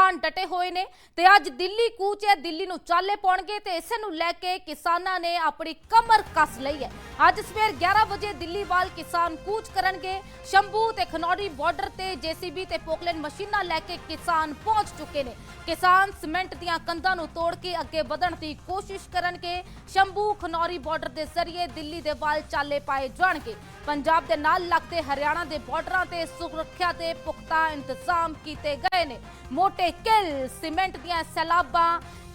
किसान डटे हुए ने ते अज दिल्ली कूच है, दिल्ली नूं चाले पाउणगे ते इसे नूं लैके किसानां ने अपनी कमर कस लई है। अज सवेर 11 बजे दिल्ली वाल किसान कूच करनगे। शंभू ते खनौरी बॉर्डर ते जेसीबी ते पोकलैंड मशीनां लैके किसान पहुंच चुके ने। किसान सीमेंट दीआं कंधां नूं तोड़ के अगे वधण दी कोशिश करनगे। शंभू खनौरी बॉर्डर दे जरिए दिल्ली दे वाल चाले पाए जाणगे। पंजाब दे नाल लगदे हरियाणा दे बॉर्डरां ते सुरक्षा दे पुख्ता इंतजाम कीते गए ने। मोटे किल सीमेंट दीआं सैलाबां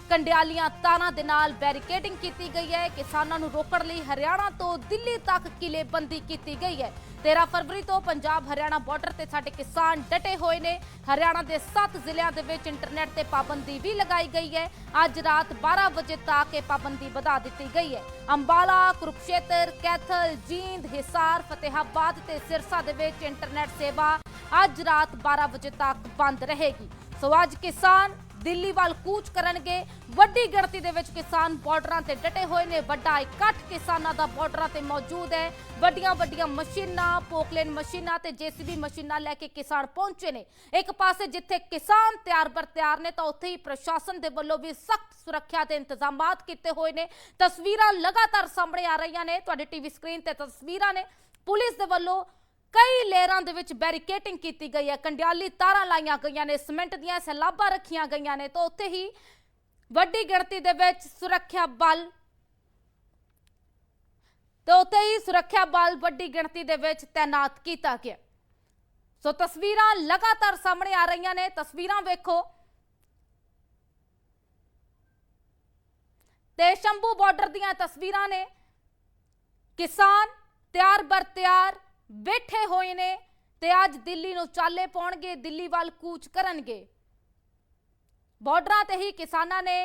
कंडियालियां तारां दे नाल बैरिकेडिंग की गई है। किसानां नूं रोकण लई हरियाणा तो दिल्ली तक किलेबंदी की गई है। 13 फरवरी तो पंजाब हरियाणा बॉर्डर ते साडे किसान डटे हुए ने। हरियाणा दे 7 जिलिਆਂ ਦੇ ਵਿੱਚ इंटरनेट ते पाबंदी भी लगाई गई है। अज रात 12 बजे तक यह पाबंदी बढ़ा दी गई है। अंबाला, कुरुक्षेत्र, कैथल, जींद, हिसार, फतेहाबाद ते सिरसा दे ਵਿੱਚ इंटरनेट सेवा अज रात 12 बजे तक बंद रहेगी। सो अज किसान दिल्ली वाल कूच करनगे। वड्डी गिणती दे विच किसान बॉर्डरां ते डटे हुए ने। वड्डा इकट्ठ किसानां दा बॉर्डरां ते मौजूद है। वड्डियां वड्डियां मशीनां, पोकलैंड मशीनां ते जेसीबी मशीनां लैके किसान पहुंचे ने। एक पासे जिथे किसान तैयार बर तैयार ने तो उत्थे ही प्रशासन दे वल्लों भी सख्त सुरक्षा के इंतजामात किए हुए ने। तस्वीरां लगातार सामने आ रही ने, तुहाडे टीवी स्क्रीन ते तस्वीरां ने। पुलिस दे वल्लों कई लेयरां दे विच बैरिकेडिंग की गई है। कंडियाली तारां लाइयां गईयां ने, सीमेंट दीआं सैलाबां रखियां गईयां ने। तो उत्थे ही वड्डी गिणती दे विच सुरक्षा बल वड्डी गिणती दे विच तैनात किया गया। सो तस्वीरां लगातार सामने आ रही ने। तस्वीरां वेखो ते शंभू बॉर्डर दीआं तस्वीरां ने। किसान तैयार बर तैयार बैठे हुए ने ते अज दिल्ली नूं चाले पाउणगे, दिल्ली वाल कूच करनगे। बॉर्डरां ते ही किसानां ने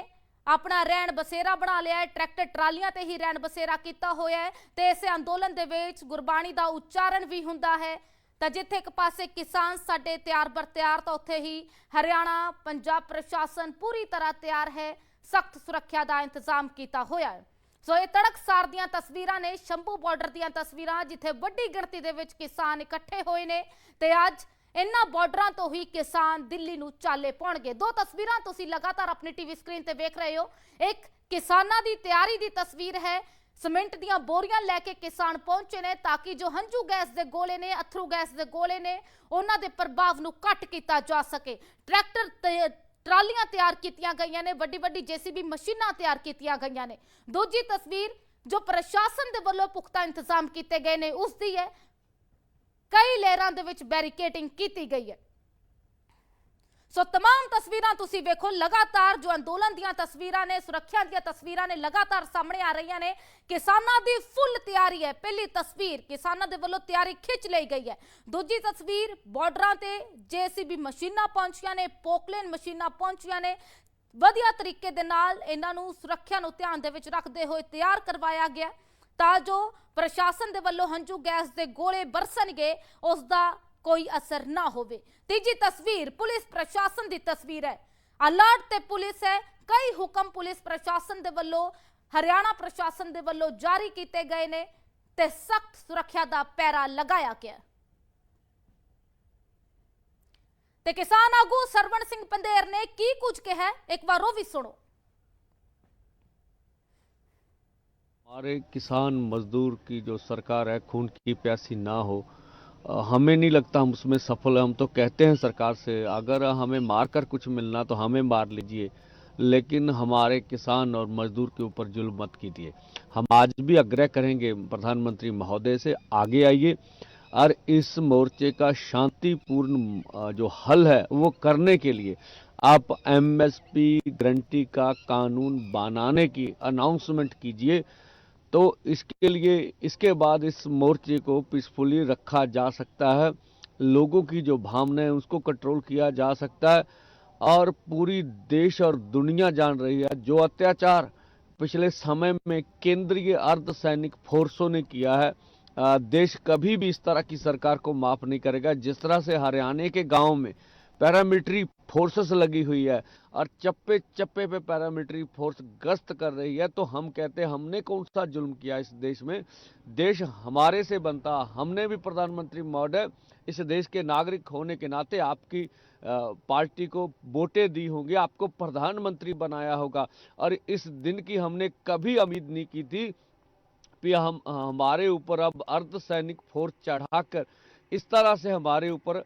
अपना रैण बसेरा बना लिया है। ट्रैक्टर ट्रालियां ते ही रैण बसेरा किया होया है ते इस अंदोलन दे विच गुरबाणी दा उच्चारण भी हुंदा है। तां जिथे एक पासे किसान साडे तैयार बर तैयार तो उत्थे ही हरियाणा पंजाब प्रशासन पूरी तरह तैयार है। सख्त सुरक्षा का इंतजाम किया होया है। सो ये तड़कसार दीआं तस्वीरां ने, शंभू बॉर्डर दीआं तस्वीरां जिथे वड्डी गिणती दे विच किसान इकट्ठे होए ने ते अज इन्हां बॉर्डरां तो ही किसान दिल्ली नूं चाले पाउणगे। दो तस्वीरां तुसीं लगातार अपनी टीवी स्क्रीन ते वेख रहे हो। एक किसानां दी तैयारी दी तस्वीर है। सीमेंट दीआं बोरियां लैके किसान पहुंचे ने ताकि जो हंझू गैस दे गोले ने, अथरू गैस दे गोले ने, उन्हां दे प्रभाव नूं घट कीता जा सके। ट्रैक्टर ट्रालियां तैयार कीतियां गईयां ने, वड्डी वड्डी जेसीबी मशीनां तैयार कीतियां गईयां ने। दूजी तस्वीर जो प्रशासन दे वल्लों पुख्ता इंतजाम किए गए ने उसदी है। कई लेयरां दे विच बैरिकेडिंग की गई है। सो तमाम तस्वीरां तुसीं वेखो। लगातार जो अंदोलन दीआं तस्वीरां ने, सुरक्षा दीआं तस्वीरां ने लगातार सामने आ रही ने। किसानां दी फुल तैयारी है। पहली तस्वीर किसानां दे वल्लों तैयारी खिंच लई गई है। दूजी तस्वीर बॉर्डरां ते जेसीबी मशीनां पहुंचियां ने, पोकलैंड मशीनां पहुंचियां ने। वधिया तरीके दे नाल इन्हां नूं सुरक्षा नूं ध्यान दे विच रखदे होए तैयार करवाया गया तां जो प्रशासन दे वल्लों हंझू गैस दे गोले बरसणगे उसदा कोई असर ना होवे। तीजी तस्वीर पुलिस प्रशासन दी तस्वीर है। अलर्ट ते पुलिस है। कई हुक्म पुलिस प्रशासन दे वल्लों, हरियाणा प्रशासन दे वल्लों जारी किए गए ने ते सख्त सुरक्षा दा पैरा लगाया गया। ते किसान आगू सरवण सिंह पंधेर ने की कुछ कहा, एक बार वो भी सुनो। हमारे किसान मजदूर की जो सरकार है खून की प्यासी ना हो, हमें नहीं लगता हम उसमें सफल है। हम तो कहते हैं सरकार से अगर हमें मार कर कुछ मिलना तो हमें मार लीजिए, लेकिन हमारे किसान और मजदूर के ऊपर जुल्म मत कीजिए। हम आज भी आग्रह करेंगे प्रधानमंत्री महोदय से, आगे आइए और इस मोर्चे का शांतिपूर्ण जो हल है वो करने के लिए आप एमएसपी गारंटी का कानून बनाने की अनाउंसमेंट कीजिए। तो इसके लिए इसके बाद इस मोर्चे को पीसफुली रखा जा सकता है। लोगों की जो भावनाएं उसको कंट्रोल किया जा सकता है। और पूरी देश और दुनिया जान रही है जो अत्याचार पिछले समय में केंद्रीय अर्धसैनिक फोर्सों ने किया है, देश कभी भी इस तरह की सरकार को माफ नहीं करेगा। जिस तरह से हरियाणा के गांव में पैरामिलिट्री फोर्सेस लगी हुई है और चप्पे चप्पे पे पैरामिलिट्री फोर्स गश्त कर रही है, तो हम कहते हैं हमने कौन सा जुल्म किया इस देश में। देश हमारे से बनता, हमने भी प्रधानमंत्री महोदय इस देश के नागरिक होने के नाते आपकी पार्टी को वोटें दी होंगी, आपको प्रधानमंत्री बनाया होगा। और इस दिन की हमने कभी उम्मीद नहीं की थी कि हम हमारे ऊपर अब अर्धसैनिक फोर्स चढ़ाकर इस तरह से हमारे ऊपर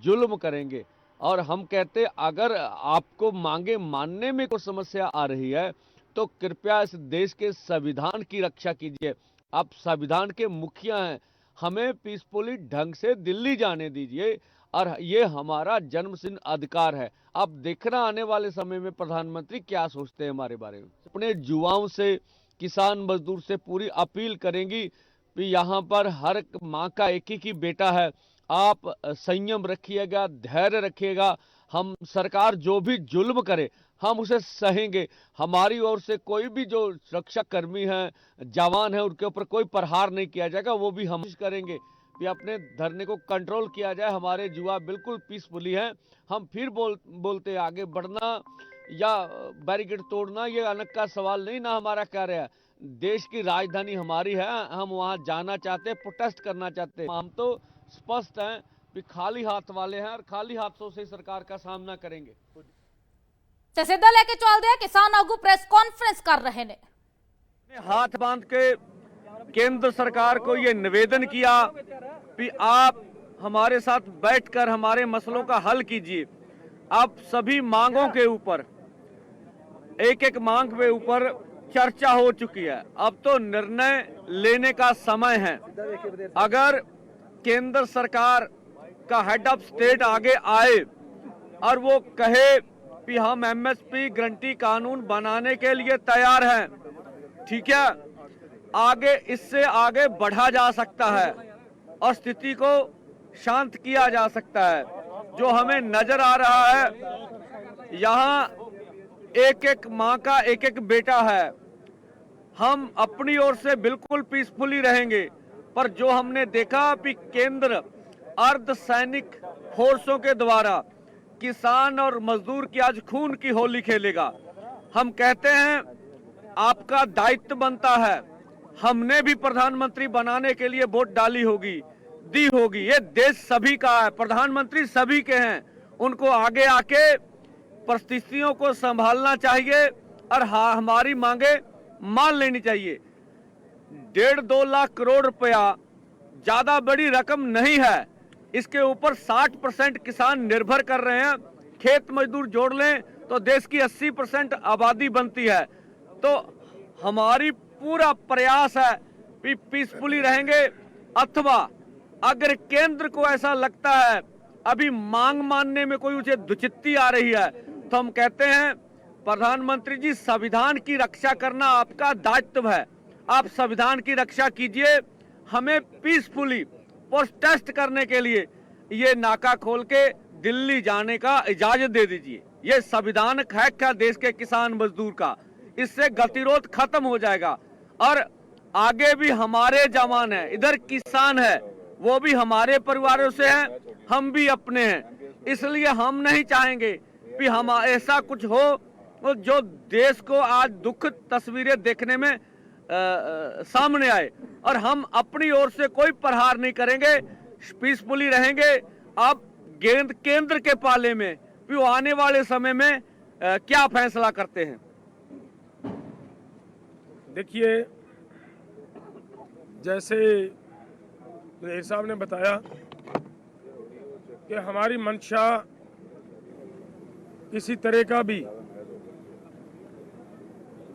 जुल्म करेंगे। और हम कहते अगर आपको मांगे मानने में कोई समस्या आ रही है तो कृपया इस देश के संविधान की रक्षा कीजिए। आप संविधान के मुखिया हैं, हमें पीसफुली ढंग से दिल्ली जाने दीजिए और ये हमारा जन्मसिद्ध अधिकार है। अब देखना आने वाले समय में प्रधानमंत्री क्या सोचते हैं हमारे बारे में। अपने युवाओं से, किसान मजदूर से पूरी अपील करेंगी कि यहाँ पर हर माँ का एक ही बेटा है। आप संयम रखिएगा, धैर्य रखिएगा। हम सरकार जो भी जुल्म करे हम उसे सहेंगे। हमारी ओर से कोई भी जो सुरक्षा कर्मी हैं, जवान हैं, उनके ऊपर कोई प्रहार नहीं किया जाएगा। वो भी हम करेंगे कि अपने धरने को कंट्रोल किया जाए। हमारे युवा बिल्कुल पीसफुली हैं। हम फिर बोलते आगे बढ़ना या बैरिकेड तोड़ना ये अलग का सवाल नहीं, ना हमारा कार्य है। देश की राजधानी हमारी है, हम वहां जाना चाहते हैं, प्रोटेस्ट करना चाहते हैं। हम तो स्पष्ट हैं कि खाली हाथ वाले हैं और खाली हाथों से सरकार का सामना करेंगे। ਤੇ ਸਿੱਧਾ ਲੈ ਕੇ ਚੱਲਦੇ ਆ ਕਿਸਾਨ ਆਗੂ ਪ੍ਰੈਸ ਕਾਨਫਰੰਸ कर रहे ने। हाथ बांध के केंद्र सरकार को ये निवेदन किया कि आप हमारे साथ बैठकर हमारे मसलों का हल कीजिए। आप सभी मांगों के ऊपर एक एक मांग के ऊपर चर्चा हो चुकी है, अब तो निर्णय लेने का समय है। अगर केंद्र सरकार का हेड ऑफ स्टेट आगे आए और वो कहे कि हम एमएसपी गारंटी कानून बनाने के लिए तैयार हैं, ठीक है, आगे इससे आगे बढ़ा जा सकता है और स्थिति को शांत किया जा सकता है। जो हमें नजर आ रहा है यहाँ एक एक माँ का एक एक बेटा है। हम अपनी ओर से बिल्कुल पीसफुली रहेंगे, पर जो हमने देखा कि केंद्र अर्धसैनिक फोर्सों के द्वारा किसान और मजदूर की आज खून की होली खेलेगा। हम कहते हैं आपका दायित्व बनता है, हमने भी प्रधानमंत्री बनाने के लिए वोट डाली होगी, दी होगी। ये देश सभी का है, प्रधानमंत्री सभी के हैं। उनको आगे आके परिस्थितियों को संभालना चाहिए और हमारी मांगे मान लेनी चाहिए। 1.5-2 लाख करोड़ रुपया ज्यादा बड़ी रकम नहीं है। इसके ऊपर 60% किसान निर्भर कर रहे हैं। खेत मजदूर जोड़ लें तो देश की 80% आबादी बनती है। तो हमारी पूरा प्रयास है कि पीसफुली रहेंगे, अथवा अगर केंद्र को ऐसा लगता है अभी मांग मानने में कोई उसे दुचित्ती आ रही है तो हम कहते हैं प्रधानमंत्री जी, संविधान की रक्षा करना आपका दायित्व है। आप संविधान की रक्षा कीजिए। हमें पीसफुली प्रोटेस्ट करने के लिए ये नाका खोल के दिल्ली जाने का इजाजत दे दीजिए। ये संविधानिक हक है देश के किसान मजदूर का, इससे गतिरोध खत्म हो जाएगा। और आगे भी हमारे जवान हैं, इधर किसान है, वो भी हमारे परिवारों से हैं, हम भी अपने हैं। इसलिए हम नहीं चाहेंगे कि हम ऐसा कुछ हो जो देश को आज दुख तस्वीरें देखने में सामने आए। और हम अपनी ओर से कोई प्रहार नहीं करेंगे, पीसफुली रहेंगे। अब केंद्र के पाले में भी वो आने वाले समय में क्या फैसला करते हैं। देखिए, जैसे मेरे साहब ने बताया कि हमारी मंशा किसी तरह का भी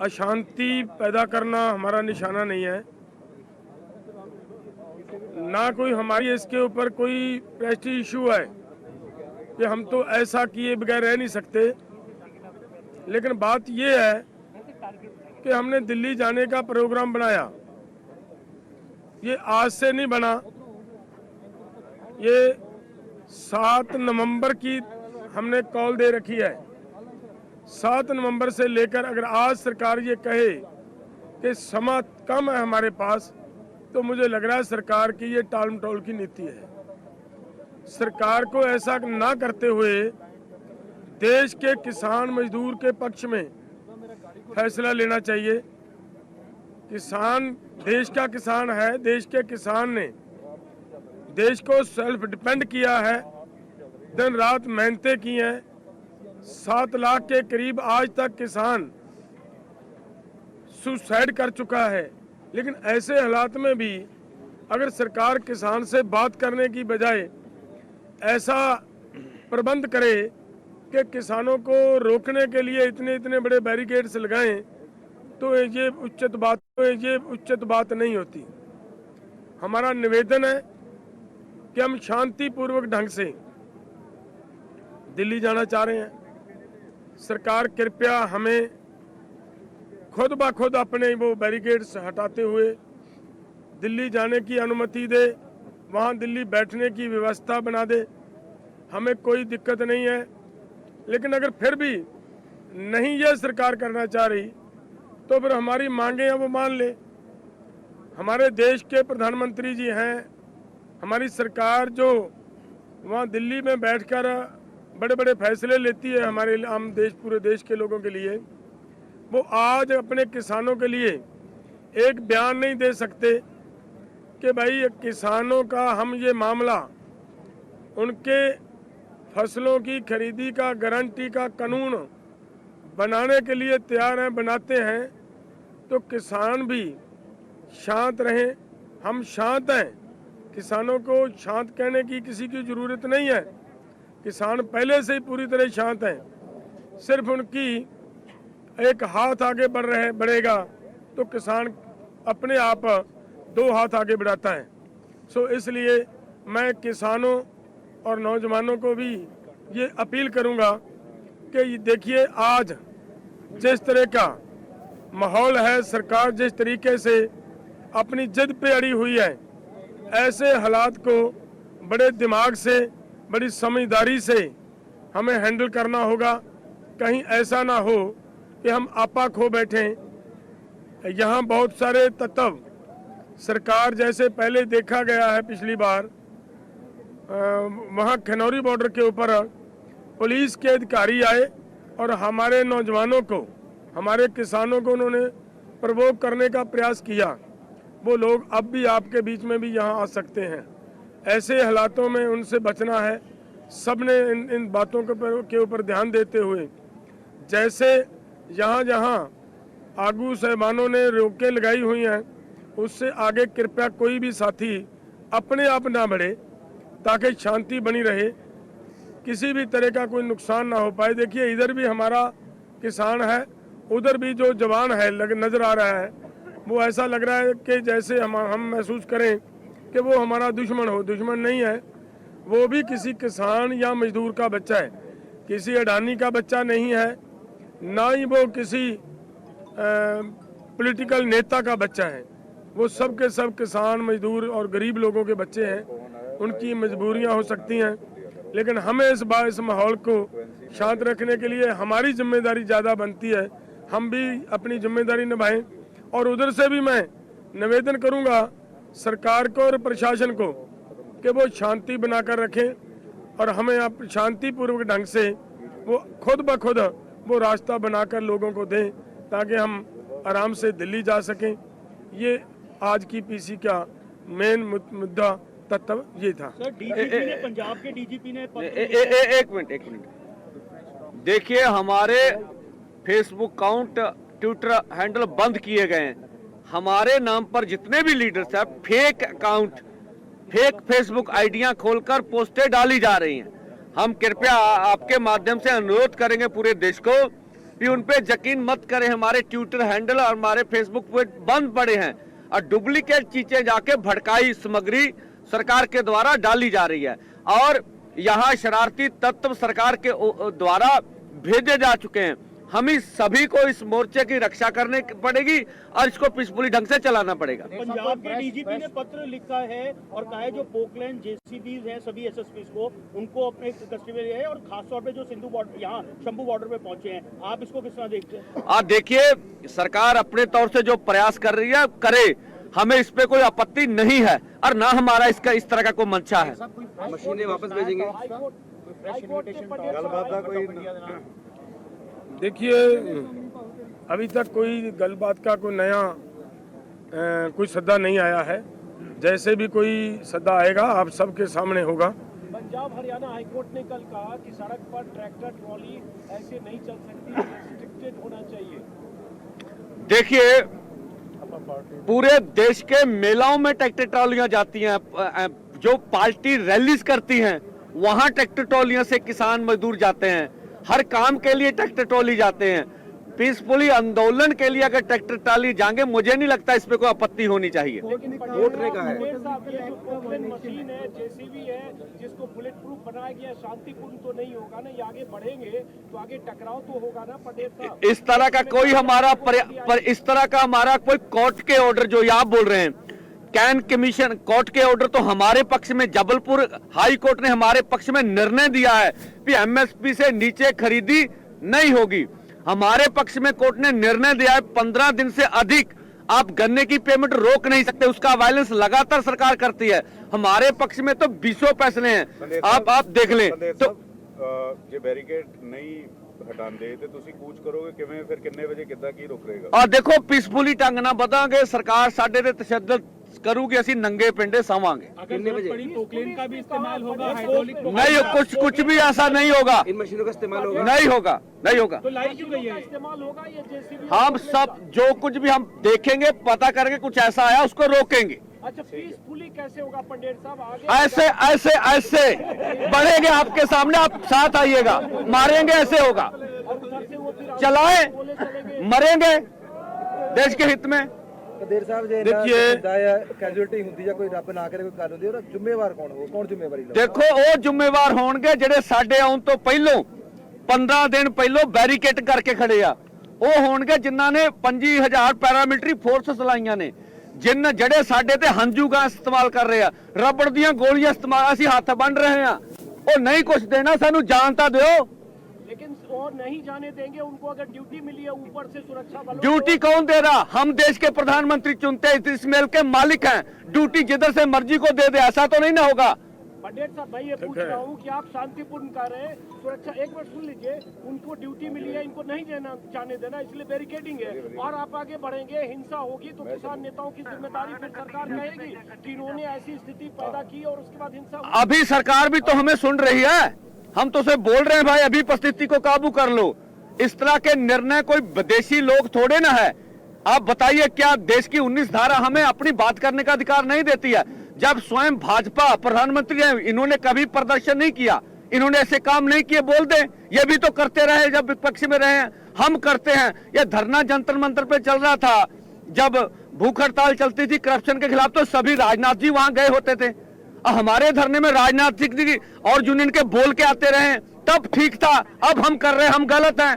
अशांति पैदा करना हमारा निशाना नहीं है, ना कोई हमारी इसके ऊपर कोई प्रेस्टीज इशू है कि हम तो ऐसा किए बगैर रह नहीं सकते। लेकिन बात यह है कि हमने दिल्ली जाने का प्रोग्राम बनाया, ये आज से नहीं बना, ये 7 नवंबर की हमने कॉल दे रखी है। 7 नवंबर से लेकर अगर आज सरकार ये कहे कि समय कम है हमारे पास, तो मुझे लग रहा है सरकार की ये टाल मटोल की नीति है। सरकार को ऐसा ना करते हुए देश के किसान मजदूर के पक्ष में फैसला लेना चाहिए। किसान देश का किसान है, देश के किसान ने देश को सेल्फ डिपेंड किया है, दिन रात मेहनतें की हैं। 7 लाख के करीब आज तक किसान सुसाइड कर चुका है। लेकिन ऐसे हालात में भी अगर सरकार किसान से बात करने की बजाय ऐसा प्रबंध करे कि किसानों को रोकने के लिए इतने इतने बड़े बैरिकेड्स लगाएं, तो ये उचित बात नहीं होती। हमारा निवेदन है कि हम शांतिपूर्वक ढंग से दिल्ली जाना चाह रहे हैं। सरकार कृपया हमें खुद ब खुद अपने वो बैरिकेड्स हटाते हुए दिल्ली जाने की अनुमति दे, वहाँ दिल्ली बैठने की व्यवस्था बना दे। हमें कोई दिक्कत नहीं है। लेकिन अगर फिर भी नहीं यह सरकार करना चाह रही तो फिर हमारी मांगें हैं वो मान ले। हमारे देश के प्रधानमंत्री जी हैं, हमारी सरकार जो वहाँ दिल्ली में बैठकर बड़े बड़े फैसले लेती है हमारे आम देश, पूरे देश के लोगों के लिए, वो आज अपने किसानों के लिए एक बयान नहीं दे सकते कि भाई किसानों का हम ये मामला उनके फसलों की खरीदी का गारंटी का कानून बनाने के लिए तैयार हैं, बनाते हैं, तो किसान भी शांत रहें। हम शांत हैं, किसानों को शांत कहने की किसी की ज़रूरत नहीं है। किसान पहले से ही पूरी तरह शांत हैं। सिर्फ उनकी एक हाथ आगे बढ़ेगा तो किसान अपने आप 2 हाथ आगे बढ़ाता है। सो इसलिए मैं किसानों और नौजवानों को भी ये अपील करूंगा कि देखिए आज जिस तरह का माहौल है, सरकार जिस तरीके से अपनी जिद पे अड़ी हुई है, ऐसे हालात को बड़े दिमाग से, बड़ी समझदारी से हमें हैंडल करना होगा। कहीं ऐसा ना हो कि हम आपा खो बैठें। यहाँ बहुत सारे तत्व सरकार जैसे पहले देखा गया है पिछली बार, वहाँ खनौरी बॉर्डर के ऊपर पुलिस के अधिकारी आए और हमारे नौजवानों को, हमारे किसानों को उन्होंने प्रवोक करने का प्रयास किया। वो लोग अब भी आपके बीच में भी यहाँ आ सकते हैं। ऐसे हालातों में उनसे बचना है। सब ने इन बातों के ऊपर ध्यान देते हुए, जैसे जहाँ जहाँ आगू साहबानों ने रोकें लगाई हुई हैं, उससे आगे कृपया कोई भी साथी अपने आप ना बढ़े ताकि शांति बनी रहे, किसी भी तरह का कोई नुकसान ना हो पाए। देखिए इधर भी हमारा किसान है, उधर भी जो जवान है नज़र आ रहा है, वो ऐसा लग रहा है कि जैसे हम महसूस करें कि वो हमारा दुश्मन हो। दुश्मन नहीं है, वो भी किसी किसान या मजदूर का बच्चा है, किसी अडानी का बच्चा नहीं है, ना ही वो किसी पॉलिटिकल नेता का बच्चा है। वो सब के सब किसान, मजदूर और गरीब लोगों के बच्चे हैं। उनकी मजबूरियां हो सकती हैं, लेकिन हमें इस माहौल को शांत रखने के लिए हमारी जिम्मेदारी ज़्यादा बनती है। हम भी अपनी जिम्मेदारी निभाएं। और उधर से भी मैं निवेदन करूंगा सरकार को और प्रशासन को कि वो शांति बनाकर रखें और हमें आप शांतिपूर्वक ढंग से वो खुद ब खुद वो रास्ता बनाकर लोगों को दें ताकि हम आराम से दिल्ली जा सकें। ये आज की पीसी का मेन मुद्दा तत्व ये था। सर, डीजीपी ने, पंजाब के डीजीपी ने एक मिनट देखिए, हमारे फेसबुक अकाउंट, ट्विटर हैंडल बंद किए गए हैं। हमारे नाम पर जितने भी लीडर्स हैं, फेक अकाउंट, फेक फेसबुक आईडियां खोलकर पोस्टें डाली जा रही हैं। हम कृपया आपके माध्यम से अनुरोध करेंगे पूरे देश को कि उन पे यकीन मत करें। हमारे ट्विटर हैंडल और हमारे फेसबुक पेज बंद पड़े हैं और डुप्लीकेट चीजें जाके भड़काई सामग्री सरकार के द्वारा डाली जा रही है और यहाँ शरारती तत्व सरकार के द्वारा भेजे जा चुके हैं। हम ही सभी को इस मोर्चे की रक्षा करने पड़ेगी और इसको पीसफुली ढंग से चलाना पड़ेगा। पंजाब के डीजीपी ने पत्र लिखा है और कहा है जो पोकलैंड जेसीबीज हैं सभी एसएसपीज को, उनको अपने कस्टडी में लिया है और खासतौर पे जो सिंधु बॉर्डर, यहाँ शंभू बॉर्डर पे पहुंचे हैं। आप इसको किस तरह देखते हैं? देखिए, सरकार अपने तौर से जो प्रयास कर रही है करे, हमें इस पे कोई आपत्ति नहीं है और ना हमारा इसका इस तरह का कोई मंशा है। मशीनें वापस भेजेंगे। देखिए, अभी तक कोई गलबात का कोई नया कोई सद्दा नहीं आया है। जैसे भी कोई सद्दा आएगा आप सबके सामने होगा। पंजाब हरियाणा हाईकोर्ट ने कल कहा कि सड़क पर ट्रैक्टर ट्रॉली ऐसे नहीं चल सकती, रिस्ट्रिक्टेड होना चाहिए। देखिए, पूरे देश के मेलाओं में ट्रैक्टर ट्रॉलियां जाती हैं, जो पार्टी रैलीज करती हैं वहां ट्रैक्टर ट्रॉलियों से किसान मजदूर जाते हैं, हर काम के लिए ट्रैक्टर ट्रॉली जाते हैं। पीसफुली आंदोलन के लिए अगर ट्रैक्टर ट्रॉली जाएंगे, मुझे नहीं लगता इस पे कोई आपत्ति होनी चाहिए। कोर्ट ने कहा है ये जो पोकलेन मशीन है, जेसीबी है, जिसको बुलेट प्रूफ बनाया गया, शांतिपूर्ण तो नहीं होगा ना, ये आगे बढ़ेंगे तो आगे टकराव तो होगा ना पटेल साहब। इस तरह का कोई हमारा इस तरह का हमारा कोई कोर्ट के ऑर्डर जो आप बोल रहे हैं, कैन कमीशन कोर्ट के ऑर्डर तो हमारे पक्ष में, जबलपुर हाई कोर्ट ने हमारे पक्ष में निर्णय दिया है कि एमएसपी से नीचे खरीदी नहीं होगी। हमारे पक्ष में कोर्ट ने निर्णय दिया है 15 दिन से अधिक आप गन्ने की पेमेंट रोक नहीं सकते, उसका वायलेंस लगातार सरकार करती है। हमारे पक्ष में तो 20 फैसले हैं, आप देख लें। तो ਜੇ ਬੈਰੀਕੇਡ ਨਹੀਂ ਹਟਾਉਂਦੇ ਤੇ ਤੁਸੀਂ ਕੂਚ ਕਰੋਗੇ ਕਿਵੇਂ, ਫਿਰ ਕਿੰਨੇ ਵਜੇ ਕਿੱਦਾਂ ਕੀ ਰੁਕ ਰਹੇਗਾ? और देखो, पीसफुली ढंग ਨਾਲ ਵਧਾਂਗੇ, सरकार साडे ते तशद्दुद करूगी, ਅਸੀਂ नंगे पिंडे सवांगे। कितने बजे पोकलेन का भी इस्तेमाल होगा, हाइड्रोलिक नहीं, कुछ भी ऐसा नहीं होगा, इन मशीनों का इस्तेमाल होगा? नहीं होगा, नहीं होगा। तो लाई क्यों गई है? इस्तेमाल होगा ये जेसीबी। हम सब जो कुछ भी हम देखेंगे, पता करके कुछ ऐसा आया उसको रोकेंगे। अच्छा, पीसफुली कैसे होगा पंडित साहब? आगे ऐसे ऐसे ऐसे बढ़ेंगे आपके सामने, आप साथ आइएगा, मारेंगे, ऐसे होगा। और उधर से वो फिर चलाएं, बोले चलेंगे। मरेंगे देश के हित में। ਕਦੇਰ ਸਾਹਿਬ ਜੇ ਕੈਜੂਅਲਟੀ ਹੁੰਦੀ ਜਾਂ ਕੋਈ ਰੱਬ ਨਾ ਕਰੇ ਕੋਈ ਗੱਲ ਹੁੰਦੀ, ਉਹਦਾ ਜ਼ਿੰਮੇਵਾਰ ਕੌਣ ਹੋਊ? ਕੌਣ ਜ਼ਿੰਮੇਵਾਰੀ ਲਊ? देखो, ਉਹ ਜ਼ਿੰਮੇਵਾਰ ਹੋਣਗੇ ਜਿਹੜੇ ਸਾਡੇ ਆਉਣ ਤੋਂ ਪਹਿਲੋਂ 15 ਦਿਨ ਪਹਿਲੋਂ ਬੈਰੀਕੇਡ ਕਰਕੇ ਖੜੇ ਆ। ਉਹ ਹੋਣਗੇ ਜਿਨ੍ਹਾਂ ਨੇ 25000 ਪੈਰਾਮਿਲਟਰੀ ਫੋਰਸਸ ਲਾਈਆਂ ਨੇ, ਜਿਹੜੇ ਸਾਡੇ ਤੇ ਹੰਝੂ ਗੈਸ ਇਸਤੇਮਾਲ ਕਰ ਰਹੇ ਆ, ਰਬੜ ਦੀਆਂ ਗੋਲੀਆਂ ਇਸਤੇਮਾਲ, ਅਸੀਂ ਹੱਥ ਬੰਨ ਰਹੇ ਆ। ਉਹ ਨਹੀਂ ਕੁਝ ਦੇਣਾ, ਸਾਨੂੰ ਜਾਨ ਤਾਂ ਦਿਓ। लेकिन और नहीं जाने देंगे उनको, अगर ड्यूटी मिली है ऊपर से सुरक्षा बलों। ड्यूटी कौन दे रहा? हम देश के प्रधानमंत्री चुनते हैं, इस मेल के मालिक हैं। ड्यूटी जिधर से मर्जी को दे दे, ऐसा तो नहीं ना होगा। पंडित साहब, मैं ये पूछ रहा हूँ कि आप शांतिपूर्ण कर रहे हैं, सुरक्षा, एक बार सुन लीजिए, उनको ड्यूटी मिली है, इनको नहीं जाने देना, इसलिए बैरिकेडिंग है और आप आगे बढ़ेंगे, हिंसा होगी तो किसान नेताओं की जिम्मेदारी फिर सरकार कहेगी कि इन्होंने ऐसी स्थिति पैदा की और उसके बाद हिंसा हुई। अभी सरकार भी तो हमें सुन रही है, हम तो उसे बोल रहे हैं भाई अभी परिस्थिति को काबू कर लो। इस तरह के निर्णय कोई विदेशी लोग थोड़े ना है। आप बताइए, क्या देश की 19 धारा हमें अपनी बात करने का अधिकार नहीं देती है? जब स्वयं भाजपा प्रधानमंत्री हैं, इन्होंने कभी प्रदर्शन नहीं किया, इन्होंने ऐसे काम नहीं किए, बोल दे। ये भी तो करते रहे जब विपक्ष में रहे हैं, हम करते हैं। ये धरना जंतर मंतर पे चल रहा था, जब भूख हड़ताल चलती थी करप्शन के खिलाफ, तो सभी राजनाथ जी वहां गए होते थे। हमारे धरने में राजनाथ जी और यूनियन के बोल के आते रहे, तब ठीक था। अब हम कर रहे हैं, हम गलत हैं।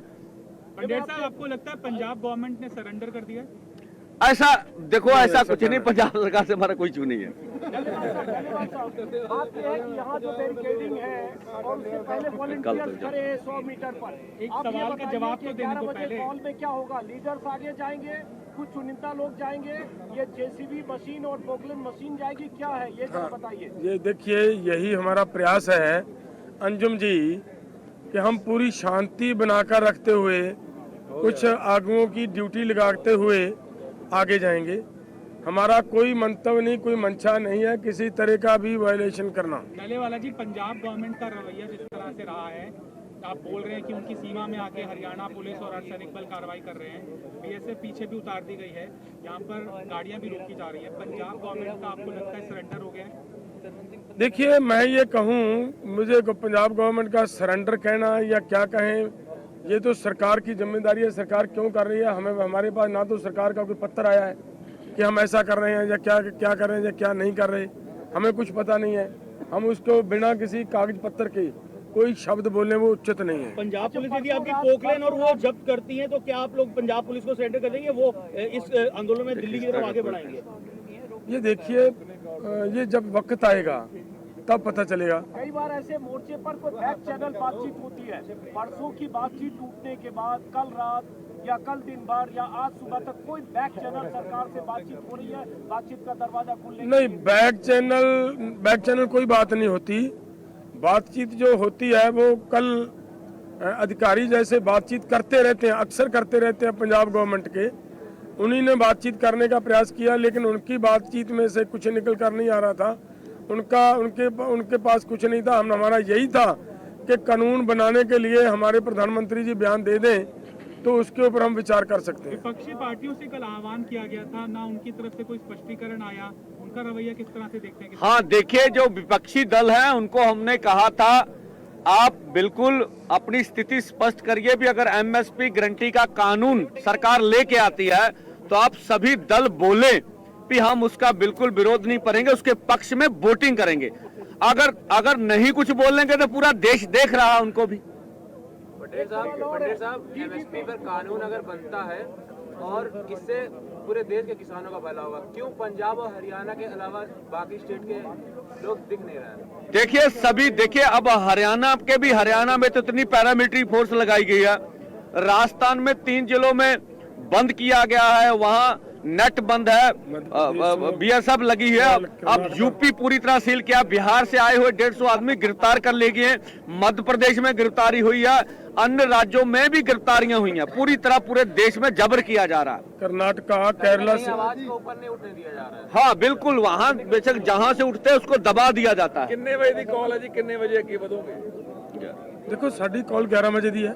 पंडित साहब, आपको लगता है पंजाब गवर्नमेंट ने सरेंडर कर दिया? ऐसा देखो, ऐसा कुछ नहीं, पंजाब सरकार से हमारा कोई चू नहीं है। बात यह है कि यहाँ जो बैरिकेडिंग है और उससे पहले वॉलंटियर्स खड़े हैं 100 मीटर पर। एक सवाल का जवाब तो देने को पहले। कॉल में क्या होगा? लीडर्स आगे जाएंगे, कुछ चुनिंदा लोग जाएंगे, ये जेसीबी मशीन और पोकलेन मशीन जाएगी, क्या है ये सब बताइए। ये देखिए, यही हमारा प्रयास है अंजुम जी कि हम पूरी शांति बनाकर रखते हुए, कुछ आगुओं की ड्यूटी लगाते हुए आगे जाएंगे। हमारा कोई मंतव्य नहीं, कोई मंशा नहीं है किसी तरह का भी वायलेशन करना। डालेवाला जी, पंजाब गवर्नमेंट का रवैया जिस तरह से रहा है, आप बोल रहे हैं कि उनकी सीमा में आके हरियाणा पुलिस और अर्धसैनिक बल कार्रवाई कर रहे हैं, बीएसएफ पीछे भी उतार दी गई है, यहाँ पर गाड़ियाँ भी रोकी जा रही है, पंजाब गवर्नमेंट का आपको लगता है सरेंडर हो गया है? देखिए, मैं ये कहूँ, मुझे पंजाब गवर्नमेंट का सरेंडर कहना या क्या कहें, ये तो सरकार की जिम्मेदारी है। सरकार क्यों कर रही है, हमें, हमारे पास ना तो सरकार का कोई पत्र आया है कि हम ऐसा कर रहे हैं या क्या क्या कर रहे हैं या क्या नहीं कर रहे, हमें कुछ पता नहीं है। हम उसको बिना किसी कागज पत्र के कोई शब्द बोलने वो उचित नहीं है। पंजाब पुलिस यदि आपकी पोकलेन और वो जब्त करती है तो क्या आप लोग पंजाब पुलिस को सरेंडर कर देंगे? वो इस आंदोलन में दिल्ली की तरफ आगे बढ़ाएंगे? ये देखिए, ये जब वक्त आएगा तब पता चलेगा। कई बार ऐसे मोर्चे पर कोई बैक चैनल बातचीत होती है, परसों की बातचीत टूटने के बाद कल रात या कल दिन भर या आज सुबह तक कोई बैक चैनल सरकार से बातचीत हो रही है, बातचीत का दरवाजा खुलने? नहीं, बैक चैनल कोई बात नहीं होती। बातचीत जो होती है वो कल अधिकारी जैसे बातचीत करते रहते हैं, अक्सर करते रहते हैं पंजाब गवर्नमेंट के, उन्हीं ने बातचीत करने का प्रयास किया, लेकिन उनकी बातचीत में से कुछ निकल कर नहीं आ रहा था। उनके पास कुछ नहीं था। हमारा यही था कि कानून बनाने के लिए हमारे प्रधानमंत्री जी बयान दे दें तो उसके ऊपर हम विचार कर सकते हैं। विपक्षी पार्टियों से कल आह्वान किया गया था, ना उनकी तरफ से कोई स्पष्टीकरण आया, उनका रवैया किस तरह से देखते हैं? हाँ देखिए, जो विपक्षी दल है उनको हमने कहा था आप बिल्कुल अपनी स्थिति स्पष्ट करिए भी, अगर एमएसपी गारंटी का कानून सरकार लेके आती है तो आप सभी दल बोले भी हम उसका बिल्कुल विरोध नहीं करेंगे, उसके पक्ष में वोटिंग करेंगे। अगर नहीं कुछ बोलेंगे तो पूरा देश देख रहा है उनको भी। पटेल साहब एमएसपी पर कानून अगर बनता है और इससे पूरे देश के किसानों का भला होगा, क्यों पंजाब और हरियाणा के अलावा बाकी स्टेट के लोग दिख नहीं रहे हैं? देखिए अब हरियाणा में तो इतनी पैरामिलिट्री फोर्स लगाई गई है, राजस्थान में 3 जिलों में बंद किया गया है, वहां नेट बंद है, बीएसएफ लगी है। अब यूपी पूरी तरह सील किया, बिहार से आए हुए 150 आदमी गिरफ्तार कर ले गए, मध्य प्रदेश में गिरफ्तारी हुई है, अन्य राज्यों में भी गिरफ्तारियां हुई हैं। पूरी तरह पूरे देश में जबर किया जा रहा है। कर्नाटका, केरला से आवाज को ऊपर नहीं उठने दिया जा रहा है। हाँ बिल्कुल, वहाँ बेशक जहाँ से उठते हैं उसको दबा दिया जाता है। कितने बजे की कॉल है जी, कितने बजे अगे ਵਧੋਗੇ? देखो साडी कॉल 11 ਵਜੇ ਦੀ ਹੈ।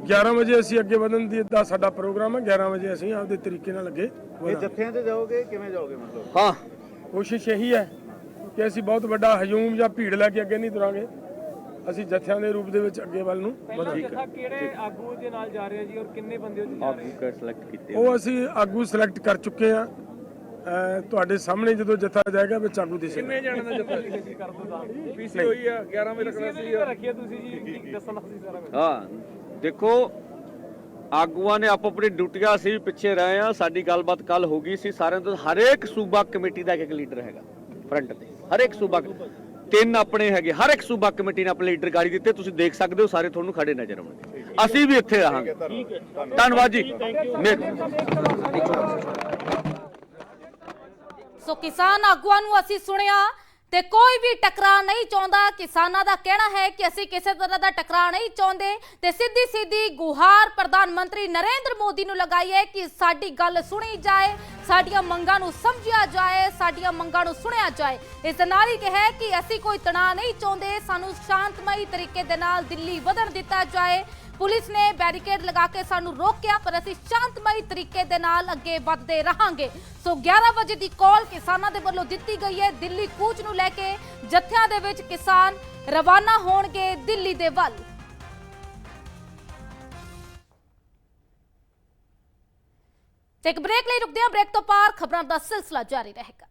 11 ਵਜੇ ਅਸੀਂ ਅੱਗੇ ਵਧਣ ਦਾ ਸਾਡਾ ਪ੍ਰੋਗਰਾਮ ਹੈ। 11 ਵਜੇ ਅਸੀਂ ਆਪਦੇ ਤਰੀਕੇ ਨਾਲ ਅੱਗੇ ਇਹ ਜੱਥਿਆਂ 'ਚ ਜਾਓਗੇ, ਕਿਵੇਂ ਜਾਓਗੇ? ਮਤਲਬ हाँ ਕੋਸ਼ਿਸ਼ ਇਹੀ ਹੈ ਕਿ ਅਸੀਂ ਬਹੁਤ ਵੱਡਾ ਹਜੂਮ ਜਾਂ ਭੀੜ ਲੈ ਕੇ ਅੱਗੇ ਨਹੀਂ ਤੁਰਾਂਗੇ, ਅਸੀਂ ਜੱਥਿਆਂ ਦੇ ਰੂਪ ਦੇ ਵਿੱਚ ਅੱਗੇ ਵੱਲ ਨੂੰ ਵਧਾਂਗੇ। ਕਿਹੜੇ ਆਗੂ ਦੇ ਨਾਲ ਜਾ ਰਹੇ ਆ ਜੀ ਔਰ ਕਿੰਨੇ ਬੰਦੇ ਉੱਥੇ ਜਾ ਰਹੇ? ਉਹ ਅਸੀਂ ਆਗੂ ਸਿਲੈਕਟ ਕਰ ਚੁੱਕੇ ਹਾਂ। ਤੁਹਾਡੇ ਸਾਹਮਣੇ ਜਦੋਂ ਜੱਥਾ ਜਾਏਗਾ ਵਿੱਚ ਆਗੂ ਦਿਸੇ। ਕਿੰਨੇ ਜਾਣੇ ਦਾ ਜੱਥਾ ਕਰ ਦੋ ਤਾਂ ਪੀਸੀ ਹੋਈ ਆ 11 ਵਜੇ ਲੱਗਣਾ ਸੀ ਰੱਖਿਆ ਤੁਸੀਂ ਜੀ, ਦੱਸਣਾ ਸੀ ਸਾਰਾ ਕੁਝ। ਹਾਂ ਦੇਖੋ, ਆਗੂਆਂ ਨੇ ਆਪੋ ਆਪਣੀ ਡਿਊਟੀਆਂ, ਅਸੀਂ ਵੀ ਪਿੱਛੇ ਰਹੇ ਆ। ਸਾਡੀ ਗੱਲਬਾਤ ਕੱਲ ਹੋ ਗਈ ਸੀ ਸਾਰਿਆਂ ਤੋਂ। ਹਰੇਕ ਸੂਬਾ ਕਮੇਟੀ ਦਾ ਇੱਕ ਲੀਡਰ ਹੈਗਾ ਫਰੰਟ ਤੇ, ਹਰੇਕ ਸੂਬਾ 3 ਆਪਣੇ ਹੈਗੇ, ਹਰ ਇੱਕ ਸੂਬਾ ਕਮੇਟੀ ਨੇ ਆਪਣੇ ਲੀਡਰ ਗਾੜੀ ਦਿੱਤੇ। ਤੁਸੀਂ ਦੇਖ ਸਕਦੇ ਹੋ, ਸਾਰੇ ਤੁਹਾਨੂੰ ਖੜੇ ਨਜ਼ਰ ਆਉਣਗੇ। ਅਸੀਂ ਵੀ ਇੱਥੇ ਰਹਾਂਗੇ। ਧੰਨਵਾਦ ਜੀ। ਸੋ ਕਿਸਾਨ ਆਗੂਆਂ ਨੂੰ ਅਸੀਂ ਸੁਣਿਆ ਤੇ ਕੋਈ ਵੀ ਟਕਰਾਅ ਨਹੀਂ ਚਾਹੁੰਦਾ। ਕਿਸਾਨਾਂ ਦਾ ਕਹਿਣਾ ਹੈ ਕਿ ਅਸੀਂ ਕਿਸੇ ਤਰ੍ਹਾਂ ਦਾ ਟਕਰਾਅ ਨਹੀਂ ਚਾਹੁੰਦੇ ਤੇ ਸਿੱਧੀ ਗੁਹਾਰ ਪ੍ਰਧਾਨ ਮੰਤਰੀ ਨਰਿੰਦਰ ਮੋਦੀ ਨੂੰ ਲਗਾਈ ਹੈ ਕਿ ਸਾਡੀ ਗੱਲ ਸੁਣੀ ਜਾਏ, ਸਾਡੀਆਂ ਮੰਗਾਂ ਨੂੰ ਸਮਝਿਆ ਜਾਏ, ਸਾਡੀਆਂ ਮੰਗਾਂ ਨੂੰ ਸੁਣਿਆ ਜਾਏ। ਇਸ ਦੇ ਨਾਲ ਹੀ ਕਿਹਾ ਕਿ ਅਸੀਂ ਕੋਈ ਤਣਾਅ ਨਹੀਂ ਚਾਹੁੰਦੇ, ਸਾਨੂੰ ਸ਼ਾਂਤਮਈ ਤਰੀਕੇ ਦੇ ਨਾਲ ਦਿੱਲੀ ਵਧਣ ਦਿੱਤਾ ਜਾਏ। ਪੁਲਿਸ ਨੇ बैरिकेड लगा के सानू रोकिया पर ਅਸੀਂ शांतमई तरीके ਦੇ ਨਾਲ ਅੱਗੇ ਵਧਦੇ ਰਹਾਂਗੇ। ਸੋ 11 ਵਜੇ ਦੀ ਕਾਲ ਕਿਸਾਨਾਂ ਦੇ ਵੱਲੋਂ ਦਿੱਤੀ ਗਈ ਹੈ। ਦਿੱਲੀ ਕੂਚ ਨੂੰ ਲੈ ਕੇ ਜੱਥਿਆਂ ਦੇ ਵਿੱਚ ਕਿਸਾਨ ਰਵਾਨਾ ਹੋਣਗੇ ਦਿੱਲੀ ਦੇ ਵੱਲ। ਇੱਕ ਬ੍ਰੇਕ ਲਈ ਰੁਕਦੇ ਹਾਂ, ਬ੍ਰੇਕ ਤੋਂ ਪਾਰ ਖਬਰਾਂ ਦਾ ਸਿਲਸਿਲਾ ਜਾਰੀ ਰਹੇਗਾ।